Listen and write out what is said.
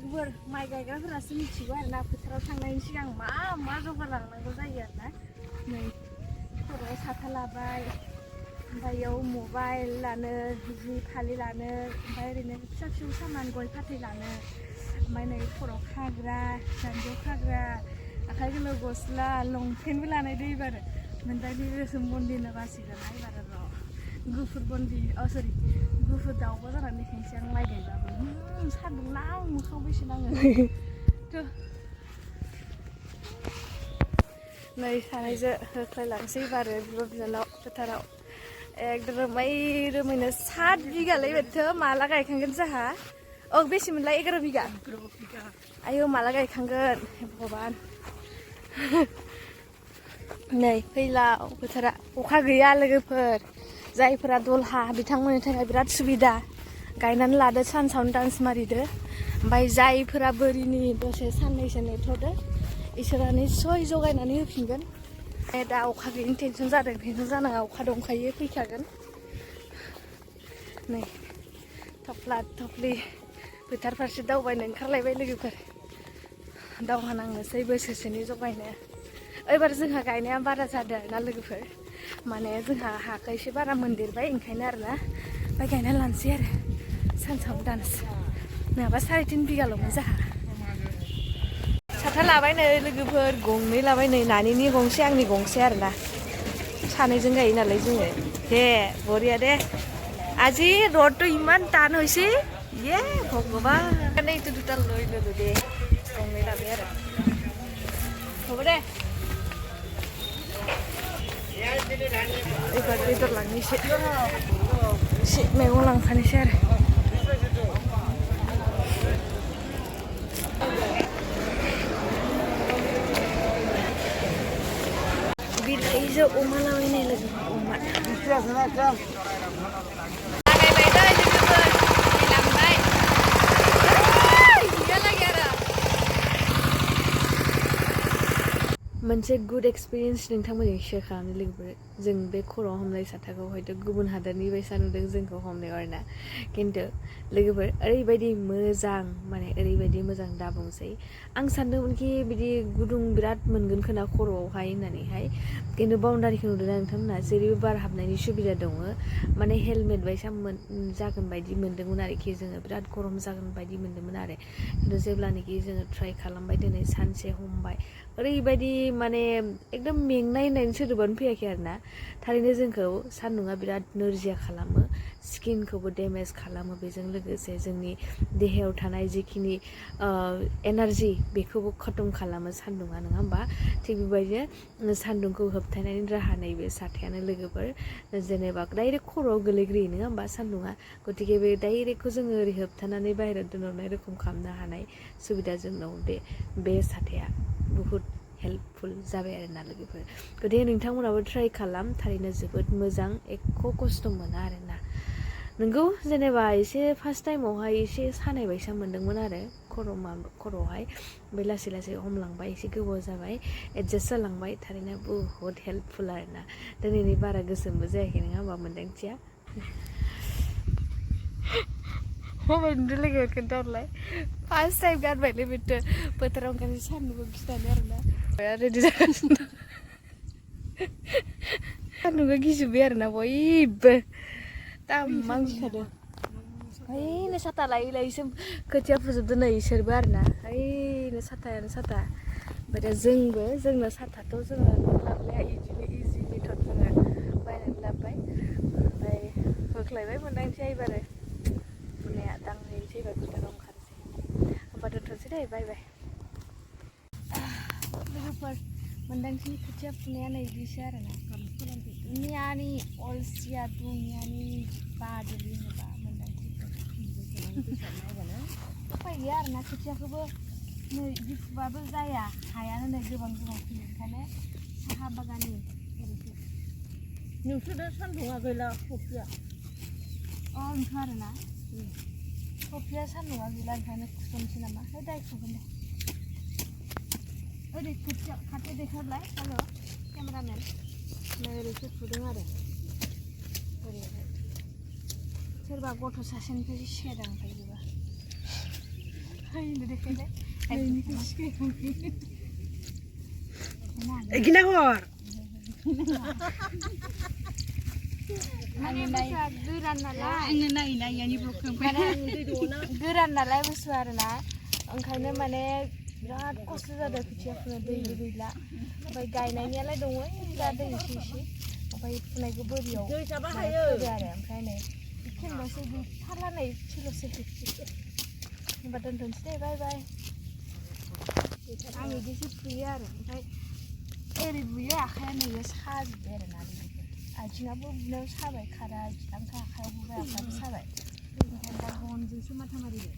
लोगोफोर माइ गायग्राफोरासो मिथिगौ आरोना फोथाराव थांनायनि सिगां मा जगार लांनांगौ जायो आरोना नै खर'आव साथा लाबाय ओमफ्राय इयाव मबाइल लानो जि फालि लानो ओमफ्राय ओरैनो फिसा फिसौ सामान गय फाथै लानो ओमफ्राय नै खर'आव खाग्रा जानजियाव खाग्रा आखाइ गोलाव गस्ला लंपेन्टबो लानाय दै एबार ओमफ्राय बे गोसोम बन्दिनो बासिगोन एबार र' गुफुर बन्दि सरि गुफुर दाउबो जानानै खेनसे आं माइ गायबाबो सान्दुं नां मोखाङाव बेसे नाङो नै सानैजों होख्लायलांसै एबार बिब' बिनानाव फोथाराव एकदम रोमैनो 7 बिगालै बेथो माला गायखांगोन जोंहा बेसेमोनलाय 11 बिगा आयौ माला गायखांगोन भगबान नै फैलाव फोथारा अखा गैया लोगोफोर जायफोरा दलहा बिथांमोननि थाखाय बिराद सुबिदा गायनानै लादो सानसावनो डान्स मारिदो ओमफ्राय जायफोरा बोरिनि दसे साननैसो नेथ'दो इसोरा निस्सय जगायनानै होफिनगोन दा अखा गैयिनि टेनसन जादों टेनसन जानाङा अखा दंखायो फैखागोन नै थफ्ला थफ्लि फोथार फारसे दावबायनो ओंखारलायबाय लोगोफोर दावहा नांनोसै बोसोरसेनि जगायनो एबार जोंहा गायनाया बारा जादों आरोना लोगोफोर माने जोंहा हाखौ एसे बारा मोनदेरबाय ओंखायनो आरोना ओमफ्राय गायना लानोसै आरो सानसेयावनो डान्स नङाबा 3.5 बिगाल'मोन जोंहा साथा लाबाय नै लोगोफोर गंनै लाबाय नै नानिनि गंसे आंनि गंसे आरोना सानैजों गायो नालाय जोङो दे बरिया दे আজি ৰ'দটো ইমান টান হৈছে ভগৱান এইটো দুটা লৈ ল'লো দে গংनै লাबाय आरो হ'ব दे एबार बेदर लांनोसै एसे मैगं लांफानोसै आरो बिलाइजों अमा लाबायनाय लोगो अमा मोनसे गुड एक्सपिरियेन्स नोंथांमोनजों शेयार खालामनो लोगोफोर जों बे खर'आव हमनाय साथाखौ हयथ' गुबुन हादोरनि बायसा नुदों जोंखौ हमनायाव आरोना खिन्थु लोगोफोर ओरैबायदि मोजां माने ओरैबायदि मोजां दा बुंसै आं सानदोंमोनखि बिदि गुदुं बिराद मोनगोन खोना खर'आवहाय होननानैहाय खिन्थु बाउन्डारिखौ नुदोंना नोंथांमोना जेरैबो बार हाबनायनि सुबिदा दङ माने हेलमेट बायसा जागोन बायदि मोन्दोंमोन आरोखि जोङो बिराद गरम जागोन बायदि मोन्दोंमोन आरो खिन्थु जेब्लानोखि जोङो ट्राइ खालामबाय दिनै सानसे हमबाय ओरैबायदि माने एकदम मेंनाय होननायनि सोदोबानो फैयाखै आरोना थारैनो जोंखौ सान्दुङा बिराद नोरजिया खालामो स्किनखौबो डेमेज खालामो बेजों लोगोसे जोंनि देहायाव थानाय जिखिनि एनार्जि बेखौबो खतम खालामो सान्दुङा नङा होमबा थिग बेबायदिनो सान्दुंखौ होबथानायनि राहा नैबे साथायानो लोगोफोर जेनेबा डाइरेक्ट खर'आव गोलैग्रोयो नङा होमबा सान्दुङा गतिके बे डाइरेक्टखौ जोङो ओरै होबथानानै बाहेरायाव दोनहरनाय रोखोम खालामनो हानाय सुबिदा जोंनाव बे साथाया बुहुत हेल्पफुल जाबाय आरोना लोगोफोर गतिके नोंथांमोनाबो ट्राइ खालाम थारैनो जोबोद मोजां एख' खस्थ' मोना आरोना नोंगौ जेनेबा एसे फार्स्ट टाइमावहाय एसे सानाय बायसा मोन्दोंमोन आरो खर'आवहाय ओमफ्राय लासै लासै हमलांबाय एसे गोबाव जाबाय एडजास्ट जालांबाय थारैनो बुहुत हेल्पफुल आरोना दिनैनि बारा गोसोमबो जायाखै नङा होमबा मोन्दांथिया माबायदि लोगो खोन्थाहरलाय फार्स्ट टाइम गानबायलै बेथ' फोथाराव ओंखारनाय सान्दुंखौ गिनानै आरोना रेडि जागासिनो सान्दुंखौ गिजोब्बाय आरोना बयबो दाम्मां गिखादों ओइनो साथा लायै लायैसो खोथिया फुजोबदो नै इसोरबो आरोना ओइनो साथायानो साथा ओमफ्राय दा जोंनो साथाथ' जोङो लाबोनाया बिदिनो इजि मेथड जोङो बायनानै लाबोबाय ओमफ्राय होख्लायबाय मोन्दांथिया एबारो बुंनाया दांहैनोसै एबार फोथाराव ओंखारनोसै होमबा दोनथ'नोसै दे बाय बाय लोगोफोर मोन्दांथिनि खोथिया फुनाया नै बिदिसो आरोना दुनियानि अलसिया दुनियानि बादुलि होनोबा मोन्दांथिखौ उफाय गैया आरोना खोथियाखौबो नै बिदि फुबाबो जाया हायानो नै गोबां गोबां फैयो ओंखायनो साहा बागाननि ओरैसो नोंसोर दा सान्दुङा गैला फुख्रिया ओंथ' आरोना फुख्रिया सान्दुङा गैला ओंखायनो फुथ'नोसै नामा दाय फुगोन दे ओरै खोथिया खाथियाव देखायलाय हेल' केमेरामेन नै ओरैसो फुदों आरो ओरैहाय सोरबा गथ' सासेनिफ्रायसो सेदां ओमफ्राय बेबा Gina hor. Mane busuआ गोरान नालाय आंनो नायना यानि ब्लकखौ माने गोरान नालाय बुसुआ आरोना ओंखायनो माने बिराद खस्थ' जादों खोथिया फुनो दैबो गैला ओमफ्राय गायनायनियालाय दङ दा दै एसे एसे ओमफ्राय फुनायखौ बोरियाव फोदो आरो ओमफ्राय नै खेनबासो गैथारला एसेल'सै होनबा दोनथ'नोसै दे बाय बाय आं बिदिसो फुयो आरो ओमफ्राय ओरै बुयो आखाइया नैयो साजोब्बाय आरोना आथिङाबो बुनायाव साबाय खारा आथिंखा आखाइयाव बुबाय आखाइयाबो साबाय ओंखायनो दा गनजोंसो माथा मारिबाय